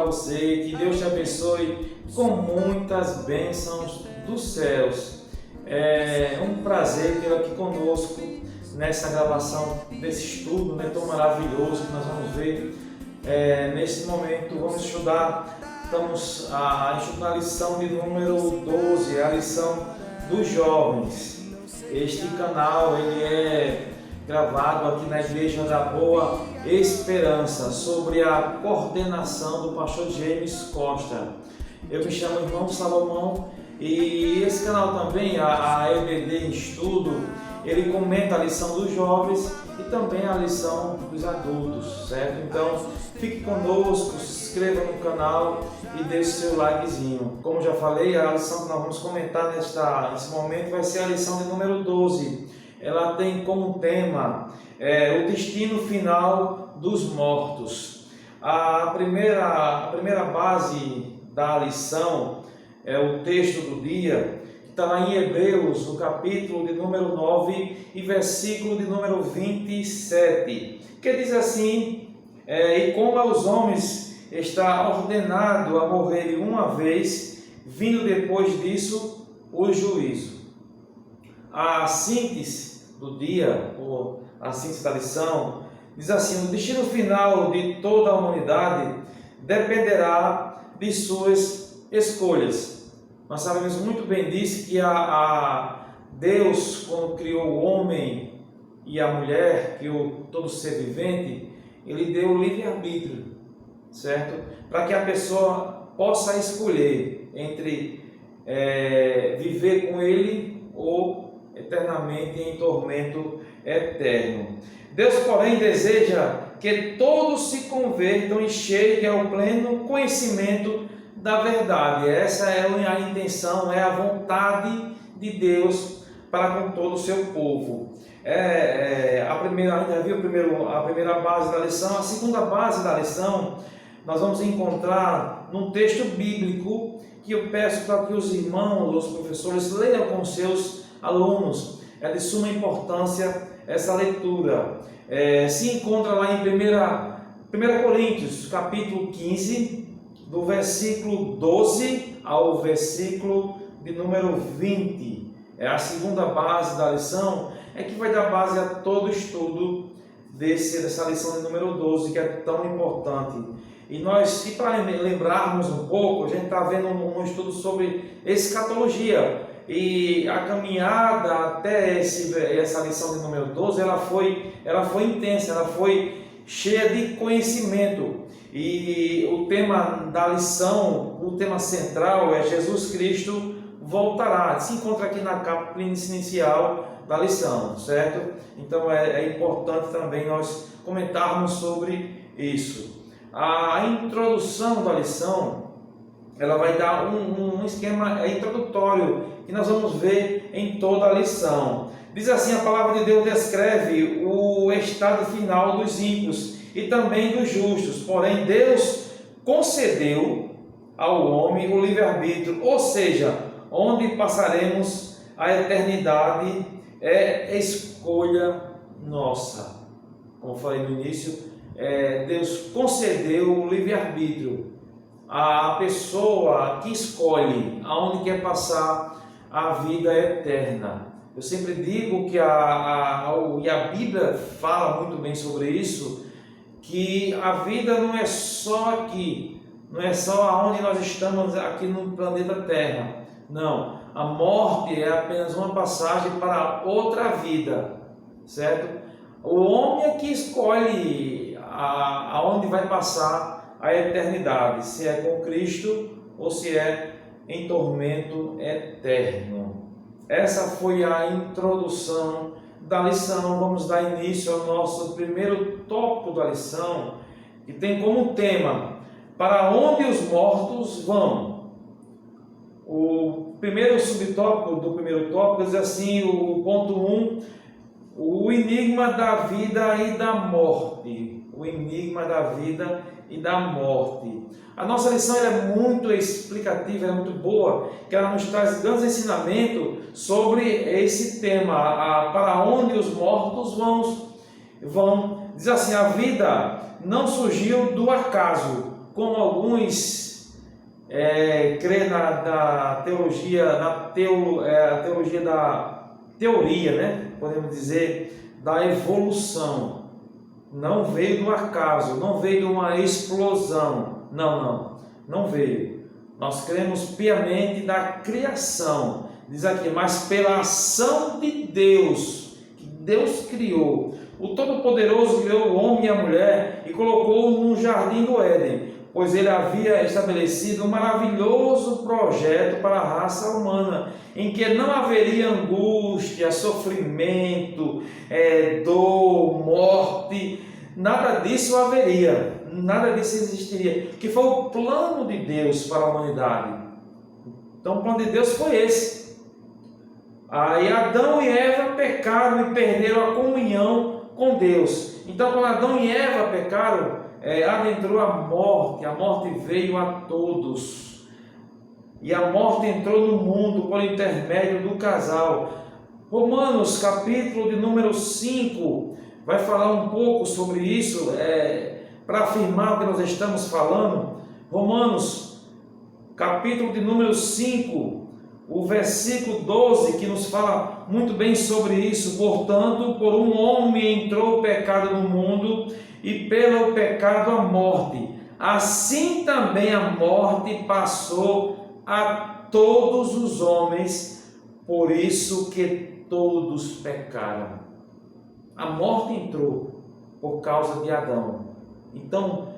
você, que Deus te abençoe com muitas bênçãos dos céus. É um prazer tê-lo aqui conosco nessa gravação desse estudo, né, tão maravilhoso que nós vamos ver. Nesse momento vamos estudar, estamos a estudar a lição de número 12, a lição dos jovens. Este canal ele é gravado aqui na Igreja da Boa Esperança, sobre a coordenação do pastor James Costa. Eu me chamo Irmão Salomão e esse canal também, a EBD em Estudo, ele comenta a lição dos jovens e também a lição dos adultos, certo? Então, fique conosco, se inscreva no canal e deixe seu likezinho. Como já falei, a lição que nós vamos comentar nesse momento vai ser a lição de número 12. Ela tem como tema o destino final dos mortos. A primeira base da lição é o texto do dia, que está lá em Hebreus, no capítulo de número 9 e versículo de número 27, que diz assim: e como aos homens está ordenado a morrer uma vez, vindo depois disso o juízo. A síntese do dia, ou a síntese da lição, diz assim: o destino final de toda a humanidade dependerá de suas escolhas. Nós sabemos muito bem disso, que Deus, quando criou o homem e a mulher, criou todo ser vivente, Ele deu o livre-arbítrio, certo? Para que a pessoa possa escolher entre viver com Ele ou eternamente em tormento eterno. Deus, porém, deseja que todos se convertam e cheguem ao pleno conhecimento da verdade. Essa é a intenção, é a vontade de Deus para com todo o seu povo. A primeira base da lição. A segunda base da lição nós vamos encontrar num texto bíblico que eu peço para que os irmãos, os professores, leiam com seus alunos. É de suma importância essa leitura. Se encontra lá em 1 Coríntios, capítulo 15, do versículo 12 ao versículo de número 20. É a segunda base da lição, que vai dar base a todo o estudo dessa lição de número 12, que é tão importante. E para lembrarmos um pouco, a gente está vendo um estudo sobre escatologia. E a caminhada até essa lição de número 12, ela foi intensa, ela foi cheia de conhecimento. E o tema da lição, o tema central é Jesus Cristo voltará. Se encontra aqui na capa inicial da lição, certo? Então é importante também nós comentarmos sobre isso. A introdução da lição, ela vai dar um esquema introdutório que nós vamos ver em toda a lição. Diz assim: a palavra de Deus descreve o estado final dos ímpios e também dos justos. Porém, Deus concedeu ao homem o livre-arbítrio, ou seja, onde passaremos a eternidade é escolha nossa. Como falei no início, Deus concedeu o livre-arbítrio. A pessoa que escolhe aonde quer passar a vida eterna. Eu sempre digo que a Bíblia fala muito bem sobre isso, que a vida não é só aqui, não é só onde nós estamos aqui no planeta Terra. Não, a morte é apenas uma passagem para outra vida, certo? O homem é que escolhe aonde vai passar a eternidade, se é com Cristo ou se é em tormento eterno. Essa foi a introdução da lição. Vamos dar início ao nosso primeiro tópico da lição, que tem como tema: para onde os mortos vão. O primeiro subtópico do primeiro tópico diz assim, o ponto 1, o enigma da vida e da morte. O enigma da vida e da morte. A nossa lição é muito explicativa, é muito boa, que ela nos traz grandes ensinamentos sobre esse tema, para onde os mortos vão. Diz assim: a vida não surgiu do acaso, como alguns creem na teologia, a teologia da teoria, né? Podemos dizer, da evolução. Não veio do acaso, não veio de uma explosão. Não veio. Nós cremos piamente da criação. Diz aqui, mas pela ação de Deus, que Deus criou. O Todo-Poderoso criou o homem e a mulher e colocou-o no jardim do Éden, pois ele havia estabelecido um maravilhoso projeto para a raça humana, em que não haveria angústia, sofrimento, dor, morte, nada disso haveria, nada disso existiria, que foi o plano de Deus para a humanidade. Então o plano de Deus foi esse. Aí Adão e Eva pecaram e perderam a comunhão com Deus. Então quando Adão e Eva pecaram, adentrou a morte veio a todos, e a morte entrou no mundo por intermédio do casal. Romanos capítulo de número 5 vai falar um pouco sobre isso, para afirmar o que nós estamos falando. Romanos capítulo de número 5, o versículo 12, que nos fala muito bem sobre isso. Portanto, por um homem entrou o pecado no mundo, e pelo pecado a morte. Assim também a morte passou a todos os homens, por isso que todos pecaram. A morte entrou por causa de Adão. Então,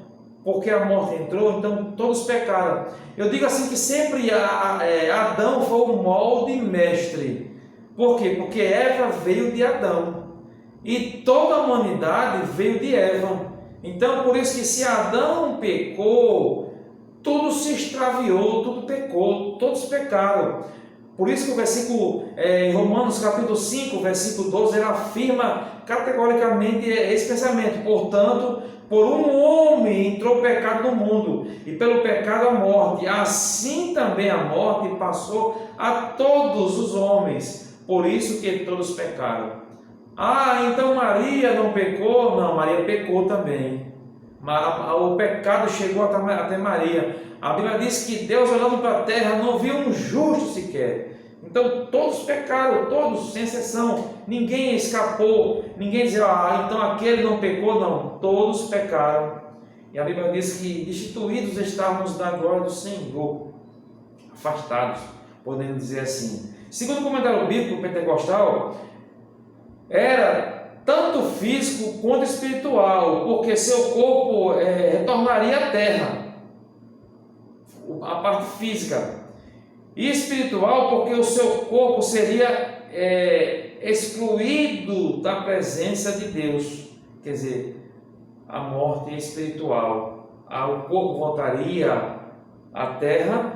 porque a morte entrou, então todos pecaram. Eu digo assim que sempre Adão foi o molde mestre. Por quê? Porque Eva veio de Adão. E toda a humanidade veio de Eva. Então, por isso que se Adão pecou, tudo se extraviou, tudo pecou, todos pecaram. Por isso que o versículo, em Romanos capítulo 5, versículo 12, ele afirma categoricamente esse pensamento. Portanto, por um homem entrou o pecado no mundo, e pelo pecado a morte. Assim também a morte passou a todos os homens, por isso que todos pecaram. Então Maria não pecou? Não, Maria pecou também. O pecado chegou até Maria. A Bíblia diz que Deus, olhando para a terra, não viu um justo sequer. Então todos pecaram, todos, sem exceção. Ninguém escapou. Ninguém dizia, então aquele não pecou. Não, todos pecaram. E a Bíblia diz que destituídos estávamos da glória do Senhor, afastados, podemos dizer assim. Segundo o comentário bíblico pentecostal, era tanto físico quanto espiritual, porque seu corpo retornaria à terra, a parte física, e espiritual porque o seu corpo seria excluído da presença de Deus. Quer dizer, a morte espiritual, o corpo voltaria à terra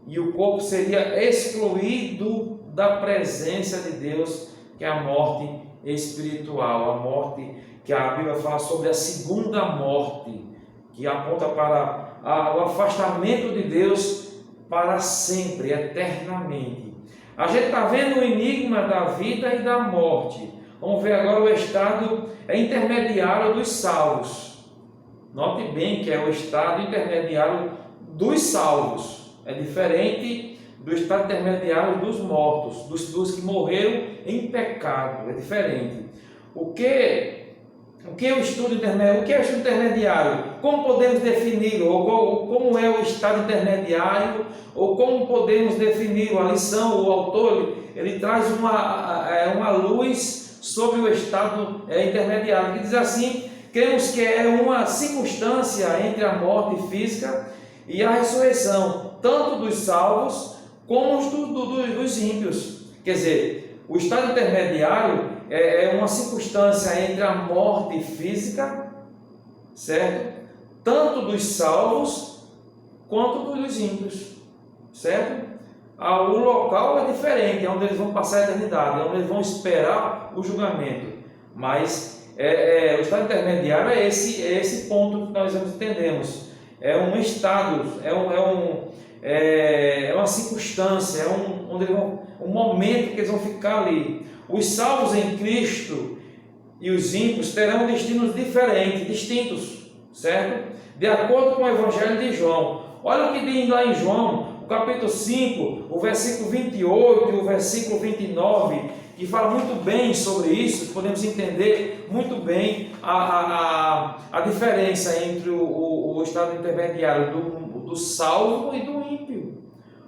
e o corpo seria excluído da presença de Deus, que é a morte espiritual, a morte que a Bíblia fala sobre a segunda morte, que aponta para o afastamento de Deus para sempre, eternamente. A gente está vendo o enigma da vida e da morte. Vamos ver agora o estado intermediário dos salvos. Note bem que é o estado intermediário dos salvos. É diferente do estado intermediário dos mortos, dos que morreram em pecado. É diferente. O que é o estudo intermediário? O que é o estudo intermediário? Como podemos definir? Ou como é o estado intermediário? Ou como podemos definir? A lição, o autor, ele traz uma luz sobre o estado intermediário. Ele diz assim: cremos que é uma circunstância entre a morte física e a ressurreição, tanto dos salvos como dos ímpios. Quer dizer, o estado intermediário é uma circunstância entre a morte física, certo? Tanto dos salvos quanto dos ímpios, certo? O local é diferente, é onde eles vão passar a eternidade, é onde eles vão esperar o julgamento. Mas o estado intermediário é esse ponto que nós entendemos. É um estado, é uma circunstância, um momento que eles vão ficar ali. Os salvos em Cristo e os ímpios terão destinos diferentes, distintos, certo? de acordo com o Evangelho de João. Olha o que diz lá em João, o capítulo 5, o versículo 28 e o versículo 29, que fala muito bem sobre isso. Podemos entender muito bem a diferença entre o estado intermediário do salvo e do ímpio.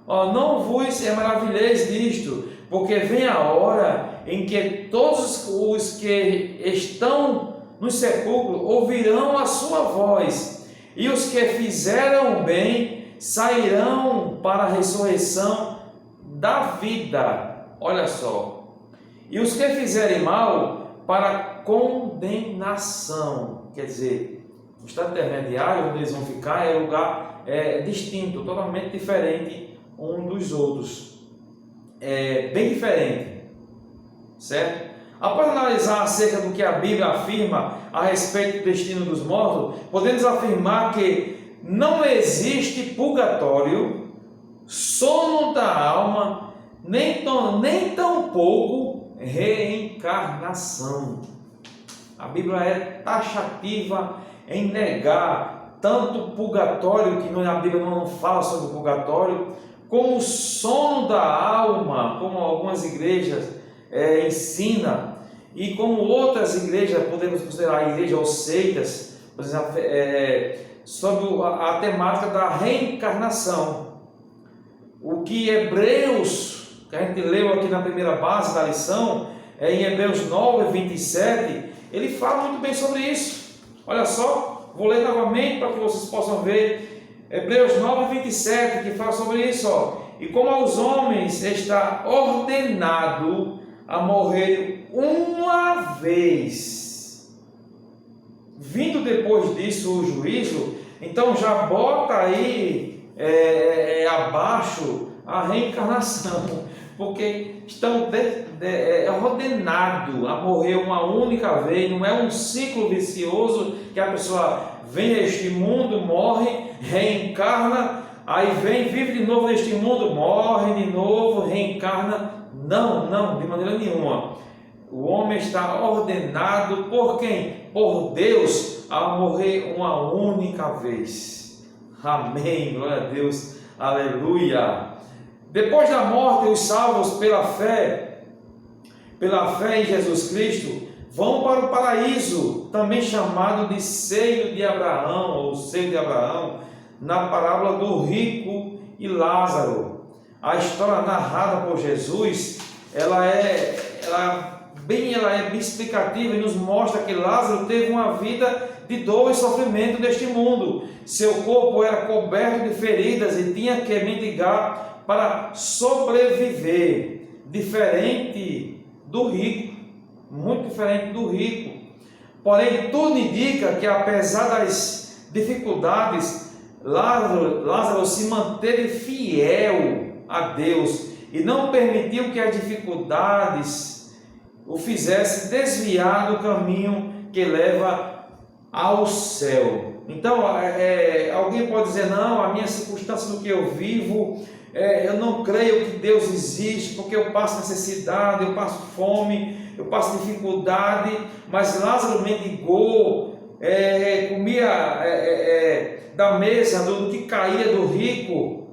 Não vos maravilheis disto, porque vem a hora em que todos os que estão no sepulcro ouvirão a sua voz, e os que fizeram bem sairão para a ressurreição da vida. Olha só. E os que fizerem mal para a condenação. Quer dizer, o estado intermediário, onde eles vão ficar, é lugar distinto, totalmente diferente um dos outros. Bem diferente, certo? Após analisar acerca do que a Bíblia afirma a respeito do destino dos mortos, podemos afirmar que não existe purgatório, sono da alma, nem tampouco reencarnação. A Bíblia é taxativa em negar tanto purgatório, que a Bíblia não fala sobre o purgatório, como o sono da alma, como algumas igrejas ensina, e como outras igrejas, podemos considerar a igreja ou seitas, por exemplo, sobre a temática da reencarnação. O que Hebreus, que a gente leu aqui na primeira base da lição, em Hebreus 9, 27, ele fala muito bem sobre isso. Olha só, vou ler novamente para que vocês possam ver. Hebreus 9, 27, que fala sobre isso. E como aos homens está ordenado a morrer uma vez, vindo depois disso o juízo, então já bota aí abaixo a reencarnação, porque estão ordenados a morrer uma única vez. Não é um ciclo vicioso que a pessoa vem a este mundo, morre, reencarna, aí vem, vive de novo neste mundo, morre de novo, reencarna. Não, de maneira nenhuma. O homem está ordenado por quem? Por Deus, a morrer uma única vez. Amém, glória a Deus, aleluia. Depois da morte, os salvos pela fé em Jesus Cristo, vão para o paraíso, também chamado de seio de Abraão, ou seio de Abraão, na parábola do rico e Lázaro. A história narrada por Jesus, ela é bem explicativa e nos mostra que Lázaro teve uma vida de dor e sofrimento neste mundo. Seu corpo era coberto de feridas e tinha que mendigar para sobreviver. Diferente do rico, muito diferente do rico. Porém, tudo indica que, apesar das dificuldades, Lázaro se manteve fiel a Deus e não permitiu que as dificuldades o fizesse desviar do caminho que leva ao céu. Então, alguém pode dizer: não, a minha circunstância do que eu vivo, eu não creio que Deus existe, porque eu passo necessidade, eu passo fome, eu passo dificuldade. Mas Lázaro mendigou, comia da mesa do que caía do rico,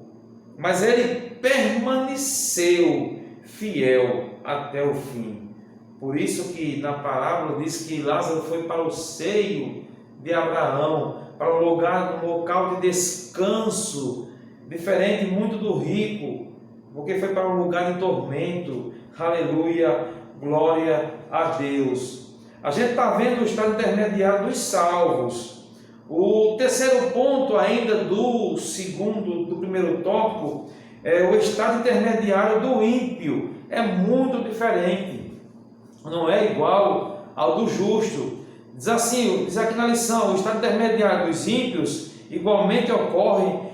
mas ele permaneceu fiel até o fim. Por isso que na parábola diz que Lázaro foi para o seio de Abraão, para um local de descanso, diferente muito do rico, porque foi para um lugar de tormento. Aleluia, glória a Deus. A gente está vendo o estado intermediário dos salvos. O terceiro ponto ainda do primeiro tópico é o estado intermediário do ímpio. É muito diferente, não é igual ao do justo. Diz aqui na lição: o estado intermediário dos ímpios igualmente ocorre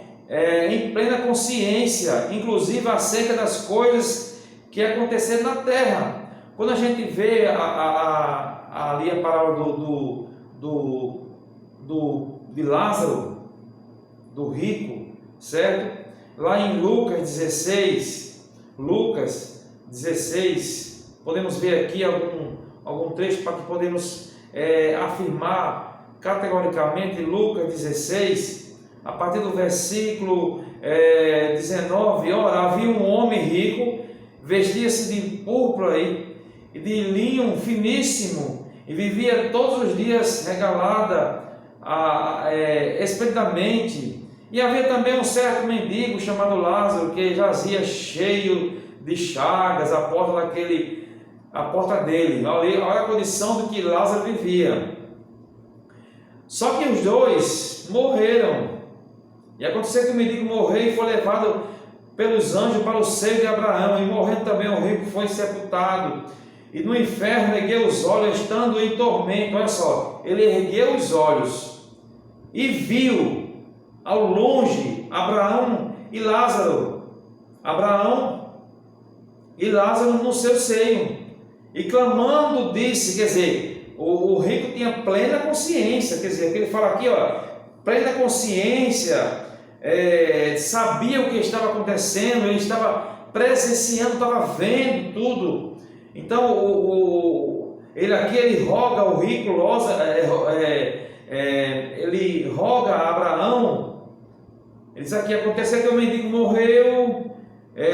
em plena consciência, inclusive acerca das coisas que aconteceram na terra. Quando a gente vê ali a palavra de Lázaro, do rico, certo? Lá em Lucas 16, podemos ver aqui algum trecho para que podemos afirmar categoricamente Lucas 16, a partir do versículo 19, ora, havia um homem rico, vestia-se de púrpura e de linho finíssimo, e vivia todos os dias regalada esplendidamente. E havia também um certo mendigo chamado Lázaro, que jazia cheio de chagas à porta dele. Olha a condição do que Lázaro vivia. Só que os dois morreram. E aconteceu que o mendigo morreu e foi levado pelos anjos para o seio de Abraão. E morrendo também o rico foi sepultado. E no inferno ergueu os olhos, estando em tormento. Olha só, ele ergueu os olhos e viu ao longe Abraão e Lázaro. Abraão e Lázaro no seu seio. E clamando disse, quer dizer, o rico tinha plena consciência, quer dizer, ele fala aqui, plena consciência, sabia o que estava acontecendo, ele estava presenciando, estava vendo tudo. Então, ele roga ao rico, ele roga a Abraão. Ele diz aqui, aconteceu que o mendigo morreu,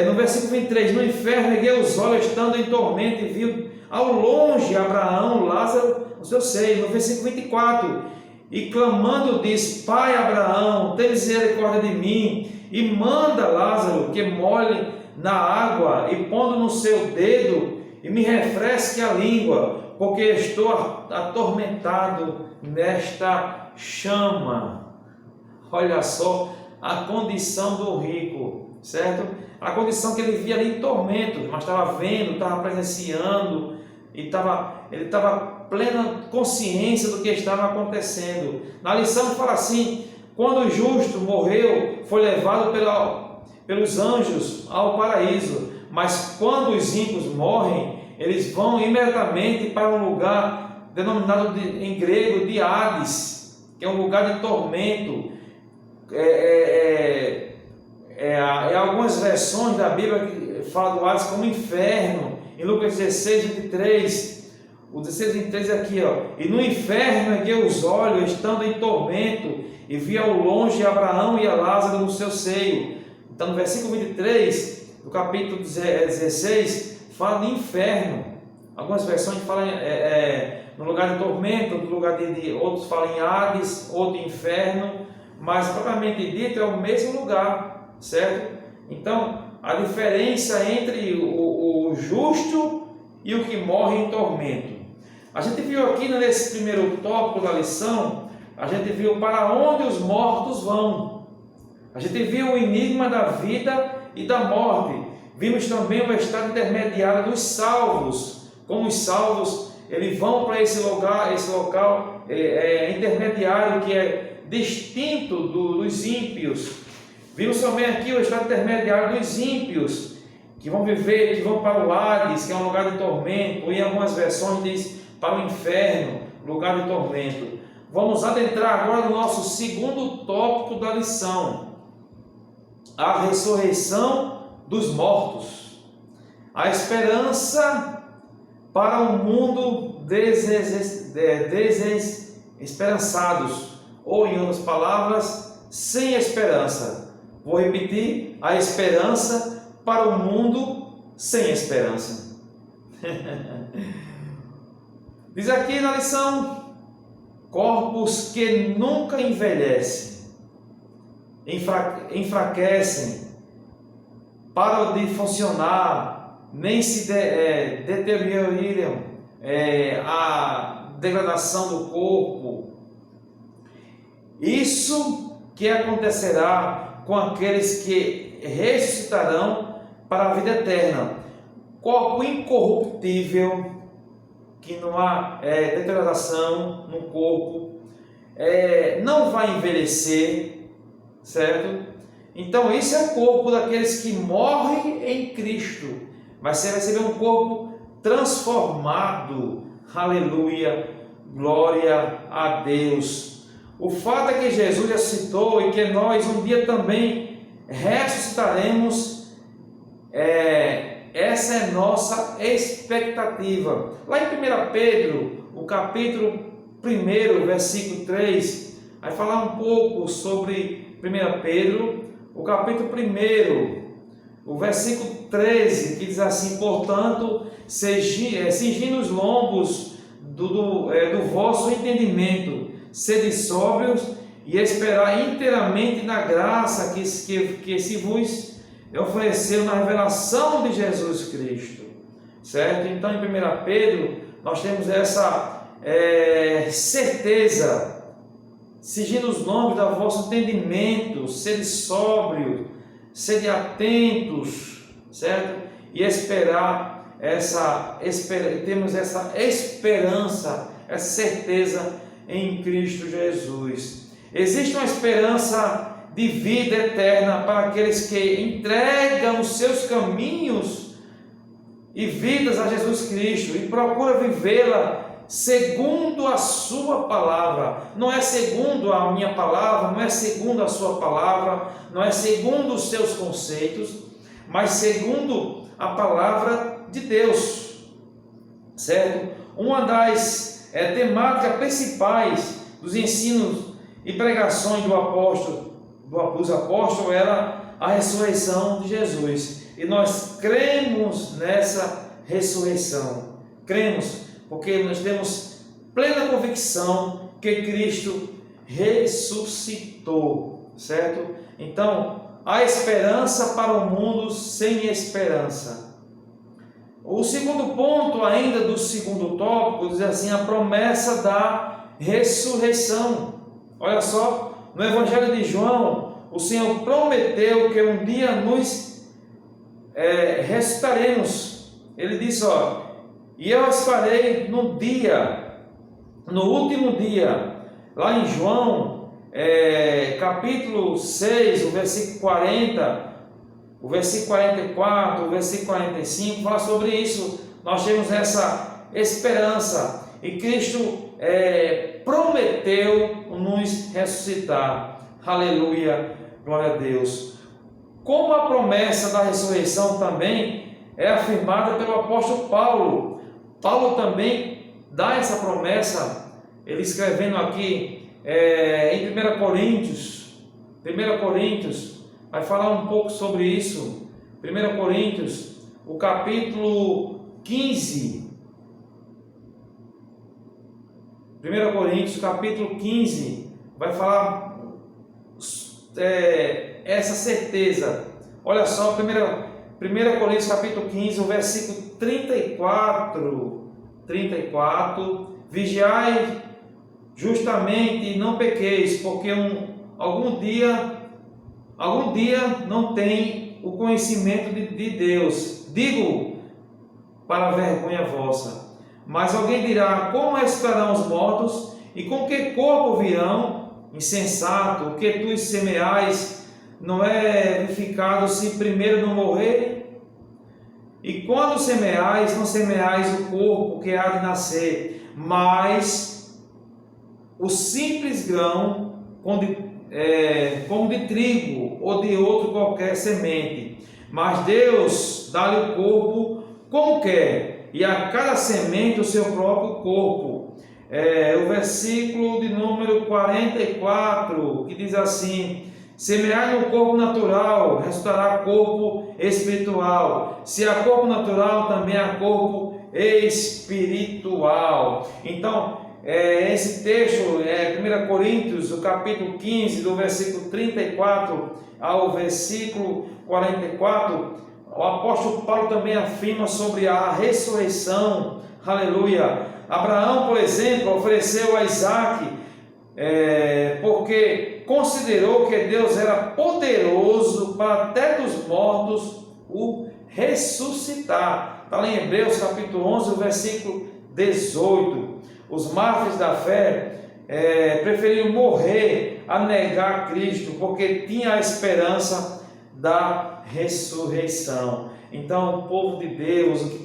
no versículo 23, no inferno ergueu os olhos, estando em tormento, e viu ao longe Abraão, Lázaro, no seu seio. No versículo 24, e clamando disse, Pai Abraão, tem misericórdia de mim, e manda Lázaro que molhe na água, e pondo no seu dedo, e me refresque a língua, porque estou atormentado nesta chama. Olha só a condição do rico, certo? A condição que ele via ali em tormento, mas estava vendo, estava presenciando, e ele estava plena consciência do que estava acontecendo. Na lição fala assim, quando o justo morreu, foi levado pelos anjos ao paraíso, mas quando os ímpios morrem, eles vão imediatamente para um lugar denominado em grego de Hades, que é um lugar de tormento. Algumas versões da Bíblia que falam do Hades como inferno. Em Lucas 16, 23, o 16, 23 é aqui, e no inferno ergueu os olhos, estando em tormento, e via ao longe Abraão e a Lázaro no seu seio. Então, no versículo 23 do capítulo 16, fala de inferno. Algumas versões falam no lugar de tormento, outros falam em Hades, outro em inferno, mas propriamente dito é o mesmo lugar, certo? Então, a diferença entre o justo e o que morre em tormento. A gente viu aqui nesse primeiro tópico da lição, a gente viu para onde os mortos vão. A gente viu o enigma da vida e da morte. Vimos também o estado intermediário dos salvos. Como os salvos eles vão para esse local intermediário que é distinto dos ímpios. Vimos também aqui o estado intermediário dos ímpios, que vão viver, que vão para o Hades, que é um lugar de tormento, ou em algumas versões diz para o inferno, lugar de tormento. Vamos adentrar agora no nosso segundo tópico da lição, a ressurreição dos mortos. A esperança para um mundo desesperançados, ou em outras palavras, sem esperança. Vou repetir, a esperança para um mundo sem esperança. Diz aqui na lição, corpos que nunca envelhecem, enfraquecem, param de funcionar, nem se deterioram, a degradação do corpo. Isso que acontecerá com aqueles que ressuscitarão para a vida eterna. Corpo incorruptível, que não há deterioração no corpo, não vai envelhecer, certo? Então esse é o corpo daqueles que morrem em Cristo, mas você vai receber um corpo transformado. Aleluia, glória a Deus. O fato é que Jesus ressuscitou e que nós um dia também ressuscitaremos, essa é nossa expectativa. Lá em 1 Pedro, o capítulo 1, versículo 3, vai falar um pouco sobre 1 Pedro, o capítulo 1, o versículo 13, que diz assim: portanto, cingindo os lombos do vosso entendimento, sede sóbrios e esperar inteiramente na graça que se vos ofereceu na revelação de Jesus Cristo. Certo? Então, em 1 Pedro, nós temos essa certeza: cingindo os lombos do vosso entendimento, sede sóbrios, sede atentos, certo? E temos essa esperança, essa certeza em Cristo Jesus. Existe uma esperança de vida eterna para aqueles que entregam os seus caminhos e vidas a Jesus Cristo e procuram vivê-la segundo a sua palavra. Não é segundo a minha palavra, não é segundo a sua palavra, não é segundo os seus conceitos, mas segundo a palavra de Deus, certo? Uma das temáticas principais dos ensinos e pregações dos apóstolos era a ressurreição de Jesus, e nós cremos nessa ressurreição. Cremos porque nós temos plena convicção que Cristo ressuscitou, certo? Então, há esperança para o mundo sem esperança. O segundo ponto ainda do segundo tópico diz assim: a promessa da ressurreição. Olha só, no Evangelho de João, o Senhor prometeu que um dia nos ressuscitaremos. Ele disse: e eu os farei no último dia. Lá em João, capítulo 6, o versículo 40, o versículo 44, o versículo 45, fala sobre isso. Nós temos essa esperança, e Cristo prometeu nos ressuscitar. Aleluia, glória a Deus. Como a promessa da ressurreição também é afirmada pelo apóstolo Paulo. Paulo também dá essa promessa, ele escrevendo aqui em 1 Coríntios, vai falar um pouco sobre isso. 1 Coríntios, o capítulo 15. 1 Coríntios, capítulo 15, vai falar essa certeza. Olha só, 1 Coríntios, capítulo 15, o versículo 34, vigiai justamente e não pequeis, porque algum dia não tem o conhecimento de Deus. Digo para a vergonha vossa. Mas alguém dirá: como ressuscitarão os mortos? E com que corpo virão? Insensato, o que tu semeais não é edificado se primeiro não morrer? E quando semeais, não semeais o corpo que há de nascer, mas o simples grão, como de trigo ou de outro qualquer semente. Mas Deus dá-lhe o corpo como quer, e a cada semente o seu próprio corpo. O versículo de número 44, que diz assim: semeai no corpo natural, resultará corpo espiritual. Se há corpo natural, também há corpo espiritual. Então, esse texto, 1 Coríntios, o capítulo 15, do versículo 34 ao versículo 44, o apóstolo Paulo também afirma sobre a ressurreição. Aleluia! Abraão, por exemplo, ofereceu a Isaque, porque considerou que Deus era poderoso para até dos mortos o ressuscitar. Está lá em Hebreus capítulo 11, o versículo 18. Os mártires da fé preferiram morrer a negar Cristo, porque tinha a esperança da ressurreição. Então, o povo de Deus, o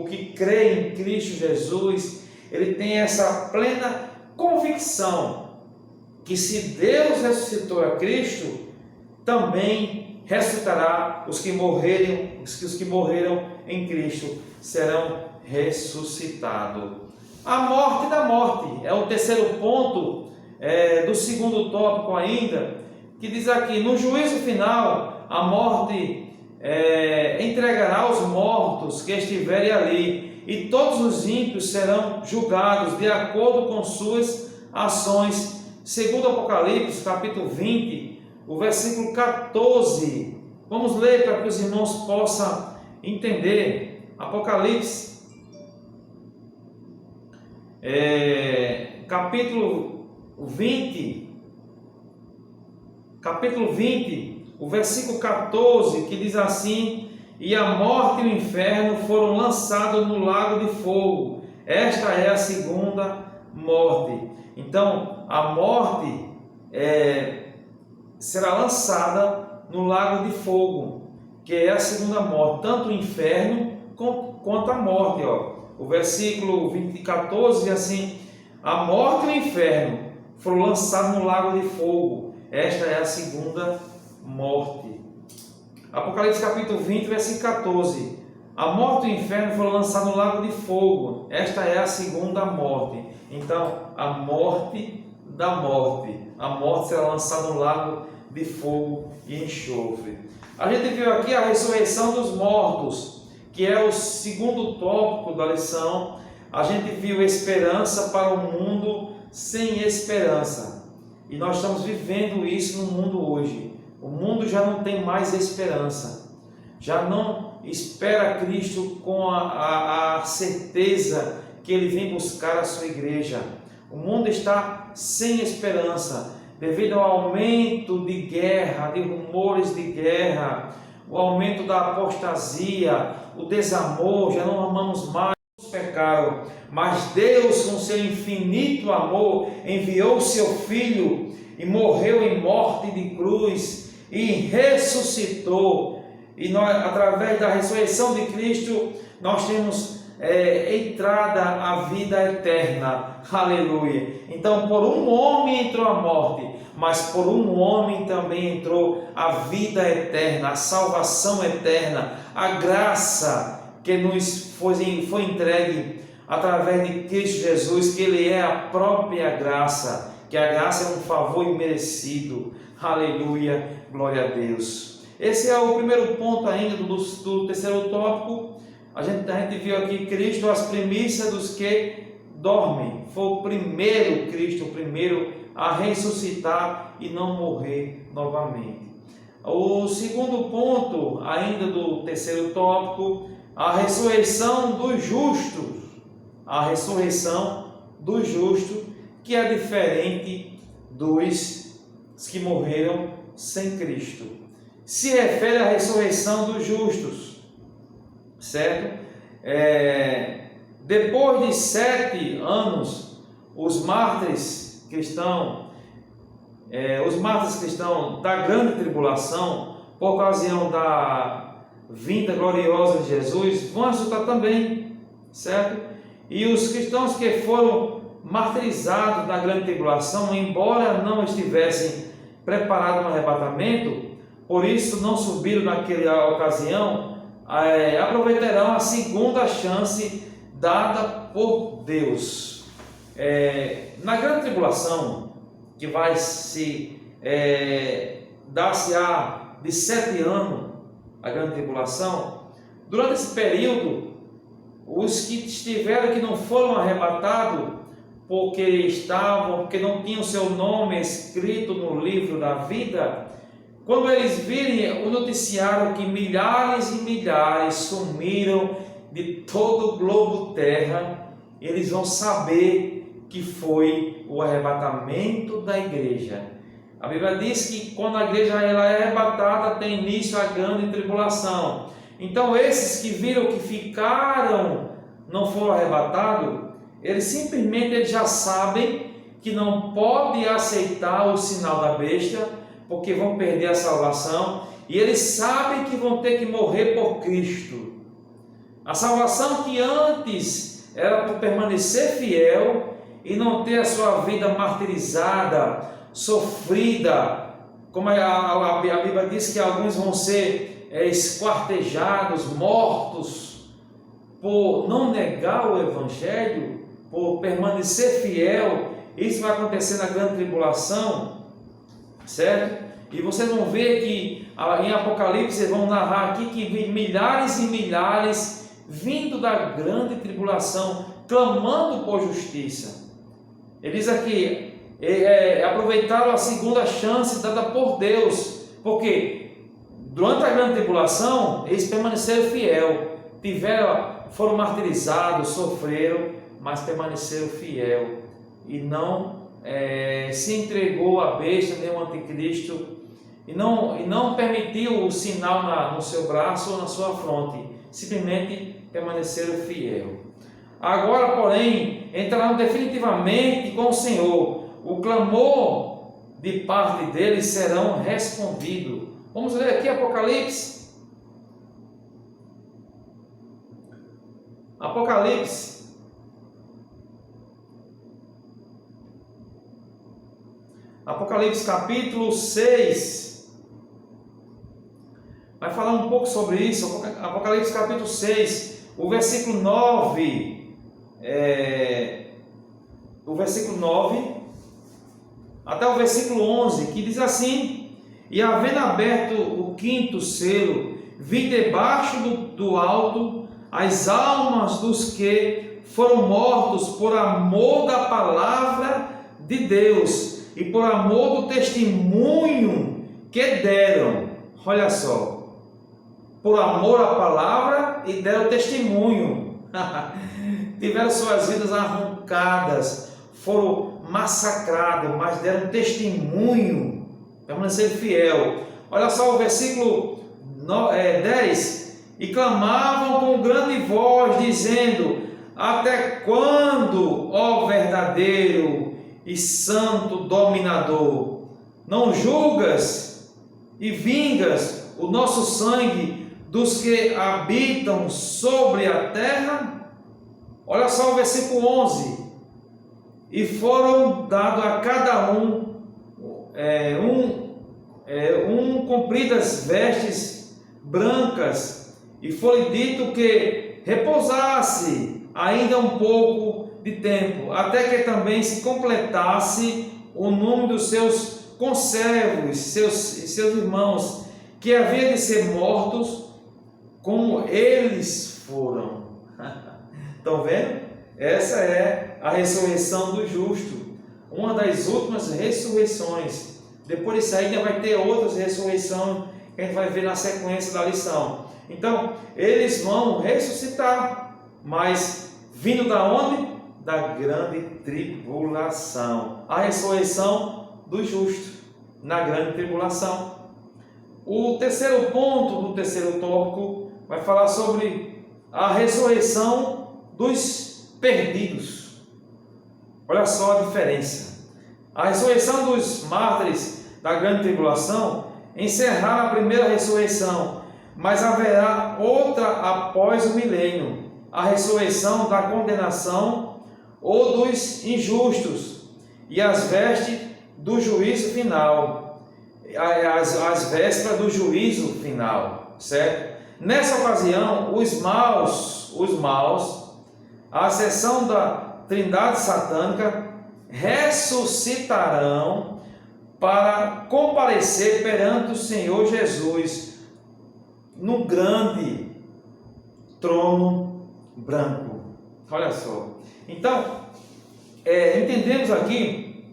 que crê em Cristo Jesus, ele tem essa plena convicção que se Deus ressuscitou a Cristo, também ressuscitará os que morreram em Cristo, serão ressuscitados. A morte da morte é o terceiro ponto do segundo tópico ainda, que diz aqui: no juízo final, a morte entregará os mortos que estiverem ali, e todos os ímpios serão julgados de acordo com suas ações. Segundo Apocalipse, capítulo 20, o versículo 14. Vamos ler para que os irmãos possam entender. Apocalipse, capítulo 20, o versículo 14, que diz assim: e a morte e o inferno foram lançados no lago de fogo. Esta é a segunda morte. Então, a morte será lançada no lago de fogo, que é a segunda morte, tanto o inferno quanto a morte. O versículo 14 diz assim: a morte e o inferno foram lançados no lago de fogo. Esta é a segunda morte. Apocalipse capítulo 20, versículo 14: a morte e o inferno foram lançados no lago de fogo. Esta é a segunda morte. Então, a morte da morte. A morte será lançada no lago de fogo e enxofre. A gente viu aqui a ressurreição dos mortos, que é o segundo tópico da lição. A gente viu esperança para um mundo sem esperança. E nós estamos vivendo isso no mundo hoje. O mundo já não tem mais esperança. Já não espera Cristo com a certeza que Ele vem buscar a sua igreja. O mundo está sem esperança, devido ao aumento de guerra, de rumores de guerra, o aumento da apostasia, o desamor. Já não amamos mais, pecaram, mas Deus, com seu infinito amor, enviou seu Filho e morreu em morte de cruz e ressuscitou. E nós, através da ressurreição de Cristo, nós temos entrada à vida eterna. Aleluia. Então, por um homem entrou a morte, mas por um homem também entrou a vida eterna, a salvação eterna, a graça que nos foi entregue através de Cristo Jesus, que Ele é a própria graça, que a graça é um favor imerecido. Aleluia, glória a Deus. Esse é o primeiro ponto ainda do terceiro tópico. A gente viu aqui Cristo, as primícias dos que dormem. Foi o primeiro Cristo, o primeiro a ressuscitar e não morrer novamente. O segundo ponto ainda do terceiro tópico, a ressurreição dos justos. A ressurreição dos justos, que é diferente dos que morreram sem Cristo. Se refere à ressurreição dos justos, certo? Depois de 7 anos, os mártires cristãos da grande tribulação, por ocasião da vinda gloriosa de Jesus, vão ressuscitar também, certo? E os cristãos que foram martirizados na grande tribulação, embora não estivessem preparados no arrebatamento, por isso não subiram naquela ocasião, aproveitarão a segunda chance dada por Deus. Na grande tribulação, que vai se dar-se-á de 7 anos, a grande tribulação, durante esse período, os que estiveram, que não foram arrebatados, porque não tinham seu nome escrito no livro da vida, quando eles virem o noticiário que milhares e milhares sumiram de todo o globo terra, eles vão saber que foi o arrebatamento da igreja. A Bíblia diz que quando a igreja ela é arrebatada, tem início a grande tribulação. Então esses que viram que ficaram, não foram arrebatados, eles simplesmente já sabem que não podem aceitar o sinal da besta, porque vão perder a salvação, e eles sabem que vão ter que morrer por Cristo. A salvação que antes era por permanecer fiel e não ter a sua vida martirizada, sofrida, como a Bíblia diz que alguns vão ser esquartejados, mortos, por não negar o Evangelho, por permanecer fiel. Isso vai acontecer na grande tribulação, certo? E vocês vão ver que em Apocalipse eles vão narrar aqui que vem milhares e milhares vindo da grande tribulação, clamando por justiça. Ele diz aqui, aproveitaram a segunda chance dada por Deus, porque durante a grande tribulação eles permaneceram fiel, foram martirizados, sofreram, mas permaneceram fiel e não se entregou à besta, nem ao anticristo, e não permitiu o sinal no seu braço ou na sua fronte, simplesmente permaneceram fiel. Agora, porém, entrarão definitivamente com o Senhor. O clamor de parte deles serão respondido. Vamos ler aqui Apocalipse. Apocalipse capítulo 6. Vai falar um pouco sobre isso. Apocalipse capítulo 6, o versículo 9. O versículo 9 até o versículo 11, que diz assim: E havendo aberto o quinto selo, vi debaixo do alto as almas dos que foram mortos por amor da palavra de Deus e por amor do testemunho que deram. Olha só, por amor à palavra e deram testemunho. Tiveram suas vidas arrancadas, foram massacrados, mas deram testemunho, permaneceram fiel. Olha só o versículo 10: E clamavam com grande voz, dizendo: Até quando, ó verdadeiro e santo dominador, não julgas e vingas o nosso sangue dos que habitam sobre a terra? Olha só o versículo 11: E foram dados a cada um compridas vestes brancas, e foi dito que repousasse ainda um pouco de tempo, até que também se completasse o número dos seus conservos, seus irmãos, que havia de ser mortos como eles foram. Estão vendo? Essa é a ressurreição do justo, uma das últimas ressurreições. Depois disso ainda vai ter outras ressurreições que a gente vai ver na sequência da lição. Então, eles vão ressuscitar, mas vindo da onde? Da grande tribulação. A ressurreição do justo na grande tribulação. O terceiro ponto do terceiro tópico vai falar sobre a ressurreição dos perdidos. Olha só a diferença. A ressurreição dos mártires da grande tribulação encerrará a primeira ressurreição, mas haverá outra após o milênio, a ressurreição da condenação ou dos injustos e as vestes do juízo final, as vésperas do juízo final, certo? Nessa ocasião, os maus, à exceção da trindade satânica, ressuscitarão para comparecer perante o Senhor Jesus no grande trono branco. Olha só. Então, entendemos aqui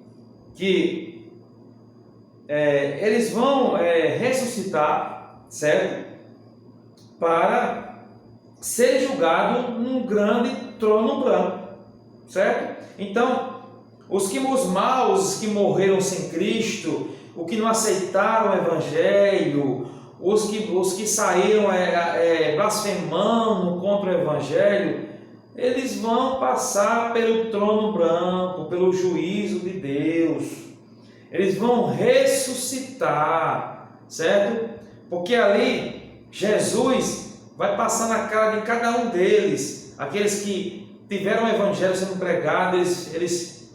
que eles vão ressuscitar, certo? Para ser julgado num grande trono branco, certo? Então, os maus que morreram sem Cristo, os que não aceitaram o Evangelho, os que saíram blasfemando contra o Evangelho, eles vão passar pelo trono branco, pelo juízo de Deus. Eles vão ressuscitar, certo? Porque ali Jesus vai passar na cara de cada um deles. Aqueles que tiveram o Evangelho sendo pregado, eles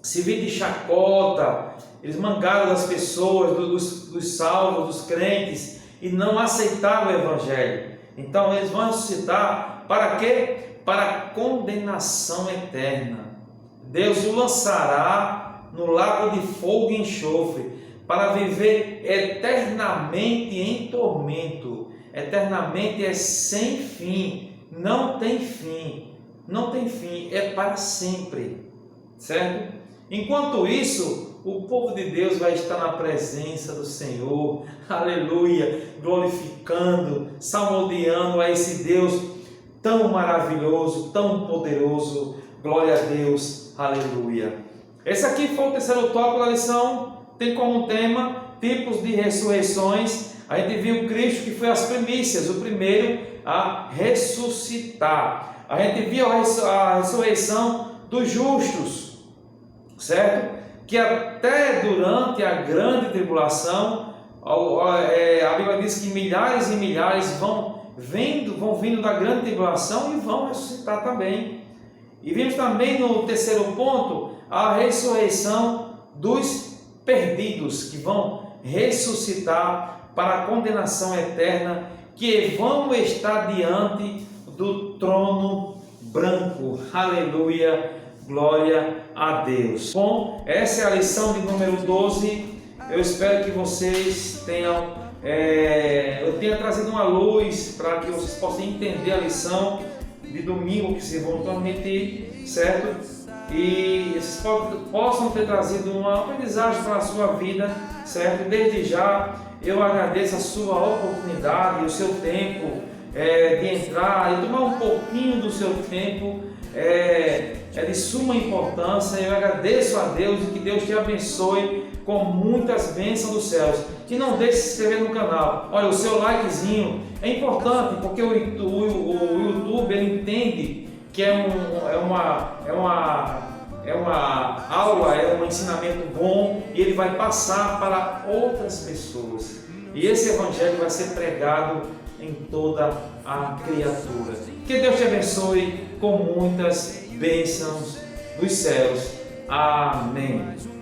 se viram de chacota, eles mangaram das pessoas, dos salvos, dos crentes, e não aceitaram o Evangelho. Então eles vão ressuscitar para quê? Para a condenação eterna. Deus o lançará no lago de fogo e enxofre, para viver eternamente em tormento. Eternamente é sem fim, não tem fim, não tem fim, é para sempre, certo? Enquanto isso, o povo de Deus vai estar na presença do Senhor, aleluia, glorificando, salmodiando a esse Deus tão maravilhoso, tão poderoso, glória a Deus, aleluia. Esse aqui foi o terceiro tópico da lição, tem como tema tipos de ressurreições. A gente viu Cristo, que foi as primícias, o primeiro a ressuscitar. A gente viu a ressurreição dos justos, certo? Que até durante a grande tribulação, a Bíblia diz que milhares e milhares vão vindo da grande tribulação e vão ressuscitar também. E vimos também no terceiro ponto a ressurreição dos perdidos, que vão ressuscitar para a condenação eterna, que vão estar diante do trono branco. Aleluia, glória a Deus. Bom, essa é a lição de número 12. Eu espero que vocês tenham eu tenha trazido uma luz para que vocês possam entender a lição de domingo que vocês vão transmitir, certo? E vocês possam ter trazido uma aprendizagem para a sua vida, certo? Desde já eu agradeço a sua oportunidade, o seu tempo de entrar e tomar um pouquinho do seu tempo, é de suma importância. Eu agradeço a Deus e que Deus te abençoe com muitas bênçãos dos céus. Que não deixe de se inscrever no canal. Olha, o seu likezinho é importante, porque o YouTube ele entende que é uma aula, é um ensinamento bom, e ele vai passar para outras pessoas. E esse evangelho vai ser pregado em toda a criatura. Que Deus te abençoe com muitas bênçãos dos céus. Amém.